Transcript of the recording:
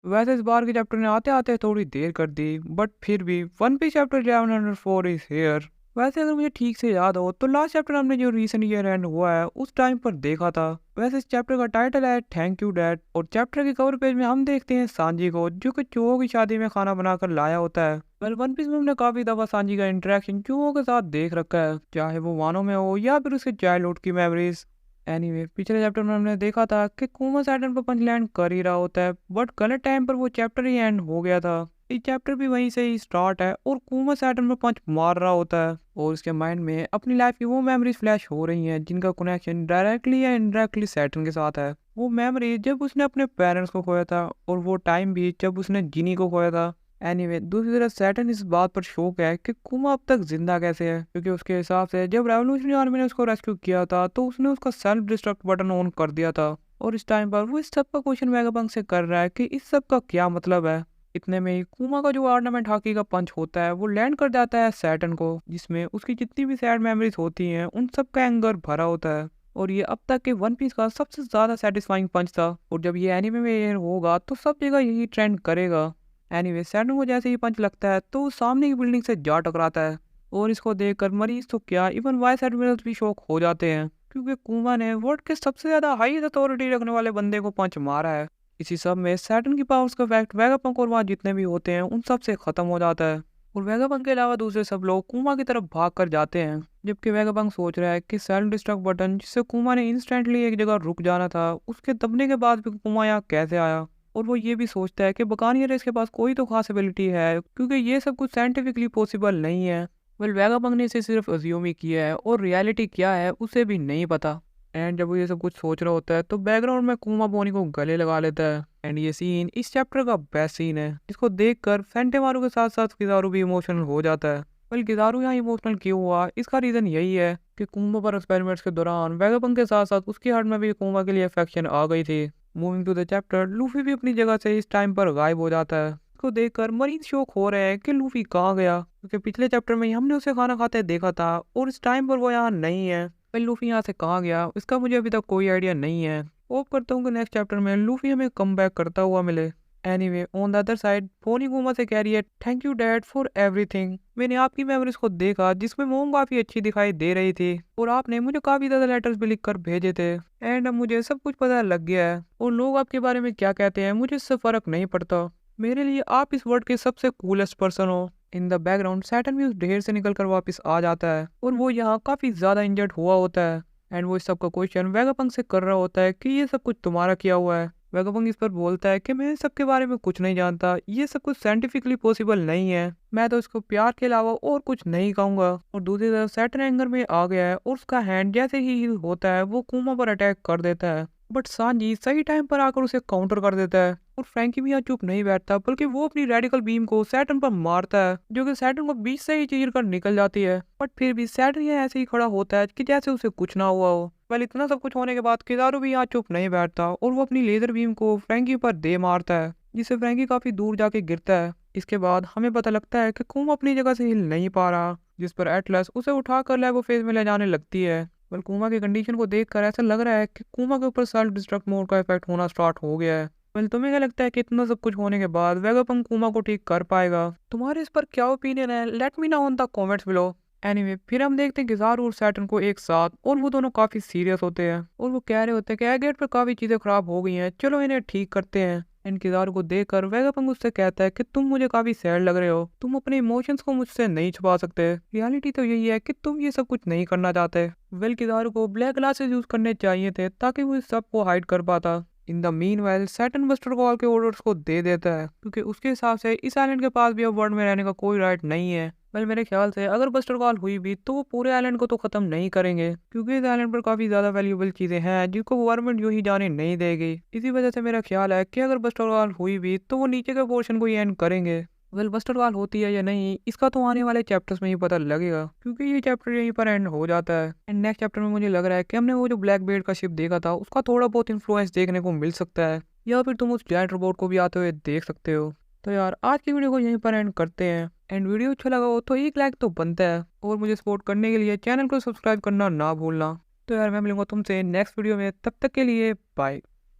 वैसे इस बार के चैप्टर ने आते-आते थोड़ी देर कर दी, बट फिर भी one piece chapter 1104 is here. वैसे अगर मुझे ठीक से याद हो तो लास्ट चैप्टर हमने जो रीसेंट ईयर एंड हुआ है उस टाइम पर देखा था। वैसे इस चैप्टर का टाइटल है थैंक यू डैड और चैप्टर के कवर पेज में हम देखते हैं सांजी को जो कि चूहों की शादी में खाना बनाकर लाया होता है। वेल वन पीस में हमने काफी दफा सांजी का इंटरेक्शन चूहों के साथ देख रखा है, चाहे वो वानों में हो या फिर उसके चाइल्डहुड की मेमोरीज। एनीवे पिछले चैप्टर में हमने देखा था कि कुमा सैटर्न पर पंच लैंड कर ही रहा होता है, बट गलत टाइम पर वो चैप्टर ही एंड हो गया था। ये चैप्टर भी वहीं से ही स्टार्ट है और कुमा सैटर्न पर पंच मार रहा होता है और उसके माइंड में अपनी लाइफ की वो मेमोरीज फ्लैश हो रही हैं जिनका कनेक्शन डायरेक्टली या इनडायरेक्टली सैटर्न के साथ है। वो मेमोरी जब उसने अपने पेरेंट्स को खोया था और वो टाइम भी जब उसने जिनी को खोया था। एनीवे दूसरी तरफ सैटर्न इस बात पर शौक है कि कुमा अब तक जिंदा कैसे है, क्योंकि उसके हिसाब से जब रेवोल्यूशनरी आर्मी ने उसको रेस्क्यू किया था तो उसने उसका सेल्फ डिस्ट्रक्ट बटन ऑन कर दिया था। और इस टाइम पर वो इस सब का क्वेश्चन वेगापंक से कर रहा है कि इस सब का क्या मतलब है। इतने में ही कुमा का जो ऑर्नामेंट हॉकी का पंच होता है वो लैंड कर जाता है सैटर्न को, जिसमें उसकी जितनी भी सैड मेमोरीज होती हैं उन सब का एंगर भरा होता है। और ये अब तक के वन पीस का सबसे ज्यादा सेटिस्फाइंग पंच था और जब ये एनीमे में एयर होगा तो सब जगह यही ट्रेंड करेगा। एनीवे सैटर्न को जैसे ही पंच लगता है तो वो सामने की बिल्डिंग से जा टकराता है और इसको देखकर मरीज तो क्या इवन वाइस एडमिरल्स भी शॉक हो जाते हैं, क्योंकि कुमा ने वर्ल्ड के सबसे ज्यादा हाईएस्ट अथॉरिटी रखने वाले बंदे को पंच मारा है। इसी सब में सैटर्न की पावर्स का इफेक्ट वेगापंक और वहाँ जितने भी होते हैं उन सब से खत्म हो जाता है और वेगापंक के अलावा दूसरे सब लोग कुमा की तरफ भाग कर जाते हैं। जबकि वेगापंक सोच रहा है कि सेल्फ डिस्ट्रक्ट बटन जिससे कुमा ने इंस्टेंटली एक जगह रुक जाना था उसके दबने के बाद भी कुमा यहाँ कैसे आया। और वो ये भी सोचता है कि बकानिया रेस के पास कोई तो खास एबिलिटी है, क्योंकि ये सब कुछ साइंटिफिकली पॉसिबल नहीं है। वेल वेगापंक ने इसे सिर्फ अज्यूम ही किया है और रियलिटी क्या है उसे भी नहीं पता। एंड जब वो ये सब कुछ सोच रहा होता है तो बैकग्राउंड में कुमा बोनी को गले लगा लेता है। एंड ये सीन इस चैप्टर का बेस्ट सीन है जिसको देखकर फेंटेमारू के साथ साथ किजारू भी इमोशनल हो जाता है। वेल किजारू यहाँ इमोशनल क्यों हुआ इसका रीजन यही है कि कुमा पर एक्सपेरिमेंट्स के दौरान वेगापंक के साथ साथ उसकी हार्ट में भी कुमा के लिए अफेक्शन आ गई थी। Moving to the chapter Luffy भी अपनी जगह से इस टाइम पर गायब हो जाता है। इसको देखकर मरीन शौक हो रहे हैं कि लूफी कहाँ गया, क्योंकि पिछले चैप्टर में ही हमने उसे खाना खाते देखा था और इस टाइम पर वो यहाँ नहीं है। भाई लूफी यहाँ से कहाँ गया इसका मुझे अभी तक कोई आइडिया नहीं है। होप करता हूँ कि नेक्स्ट चैप्टर में लूफी हमें कम बैक करता हुआ मिले। Anyway on the other side Fani कुमा से कह रही है thank you dad for everything. मैंने आपकी मेमोरीज को देखा जिसमें मोम काफी अच्छी दिखाई दे रही थी और आपने मुझे काफी ज्यादा लेटर्स भी लिख कर भेजे थे। एंड अब मुझे सब कुछ पता लग गया है और लोग आपके बारे में क्या कहते हैं मुझे इससे फर्क नहीं पड़ता। मेरे लिए आप इस वर्ल्ड के सबसे कूलेस्ट पर्सन हो। इन द बैकग्राउंड सैटर्न भी उस ढेर से निकल कर वापस आ जाता है और वो यहाँ काफी ज्यादा इंजर्ड हुआ होता है। एंड वो इस सब का क्वेश्चन वेगापंक से कर रहा होता है कि ये सब कुछ तुम्हारा किया हुआ है। वेगापंक इस पर बोलता है कि मैं इस सब के बारे में कुछ नहीं जानता, ये सब कुछ साइंटिफिकली पॉसिबल नहीं है, मैं तो इसको प्यार के अलावा और कुछ नहीं कहूंगा। और दूसरी तरफ सैटर्न एंगर में आ गया है और उसका हैंड जैसे ही हील होता है वो कुमा पर अटैक कर देता है, बट सांजी सही टाइम पर आकर उसे काउंटर कर देता है। और फ्रैंकी भी यहाँ चुप नहीं बैठता बल्कि वो अपनी रेडिकल बीम को सैटर्न पर मारता है जो कि सैटर्न को बीच से ही चीर कर निकल जाती है। बट फिर भी सैटर्न यहाँ ऐसे ही खड़ा होता है कि जैसे उसे कुछ ना हुआ हो। वेल इतना सब कुछ होने के बाद किजारू भी यहाँ चुप नहीं बैठता और वो अपनी लेजर बीम को फ्रैंकी पर दे मारता है जिससे फ्रैंकी काफी दूर जाके गिरता है। इसके बाद हमें पता लगता है कि कुम अपनी जगह से हिल नहीं पा रहा, जिस पर एटलस उसे उठाकर लैबो फेज में ले जाने लगती है। वेल कुमा की कंडीशन को देखकर ऐसा लग रहा है कि कुमा के ऊपर सेल्फ डिस्ट्रक्ट मोड का इफेक्ट होना स्टार्ट हो गया है। वेल तुम्हें क्या लगता है कि इतना सब कुछ होने के बाद वेगापंक कुमा को ठीक कर पाएगा? तुम्हारे इस पर क्या ओपिनियन है? Let me know on the comments below. Anyway फिर हम देखते हैं किजारू और सैटर्न को एक साथ और वो दोनों काफी सीरियस होते हैं और वो कह रहे होते हैं कि एगेट पर काफी चीजें खराब हो गई हैं, चलो इन्हें ठीक करते हैं। एंड किजारू को देखकर वेगापंक उससे कहता है कि तुम मुझे काफी सैड लग रहे हो, तुम अपने इमोशंस को मुझसे नहीं छुपा सकते, रियलिटी तो यही है कि तुम ये सब कुछ नहीं करना चाहते। वेल किजारू को ब्लैक ग्लासेस यूज करने चाहिए थे ताकि वो इस सब को हाइड कर पाता। In the mean while Saturn buster call के ऑर्डर्स को दे देता है क्योंकि उसके हिसाब से इस आइलैंड के पास भी अब वर्ल्ड में रहने का कोई राइट नहीं है। वेल मेरे ख्याल से अगर बस्टर कॉल हुई भी तो वो पूरे आइलैंड को तो खत्म नहीं करेंगे, क्योंकि इस आइलैंड पर काफी ज्यादा वैल्यूएबल चीजें हैं जिनको गवर्नमेंट यूं ही जाने नहीं देगी। इसी वजह से मेरा ख्याल है कि अगर बस्टर कॉल हुई भी तो वो नीचे के पोर्शन को ही एंड करेंगे। वेल बस्टर कॉल होती है या नहीं इसका तो आने वाले चैप्टर्स में ही पता लगेगा, क्योंकि ये चैप्टर यहीं पर एंड हो जाता है। एंड नेक्स्ट चैप्टर में मुझे लग रहा है कि हमने वो जो ब्लैक बेल्ट का शिप देखा था उसका थोड़ा बहुत इन्फ्लुएंस देखने को मिल सकता है, या फिर तुम उस जायंट रोबोट को भी आते हुए देख सकते हो। तो यार आज की वीडियो को यहीं पर एंड करते हैं। एंड वीडियो अच्छा लगा हो तो एक लाइक तो बनता है और मुझे सपोर्ट करने के लिए चैनल को सब्सक्राइब करना ना भूलना। तो यार मैं मिलूंगा तुमसे नेक्स्ट वीडियो में, तब तक के लिए बाय।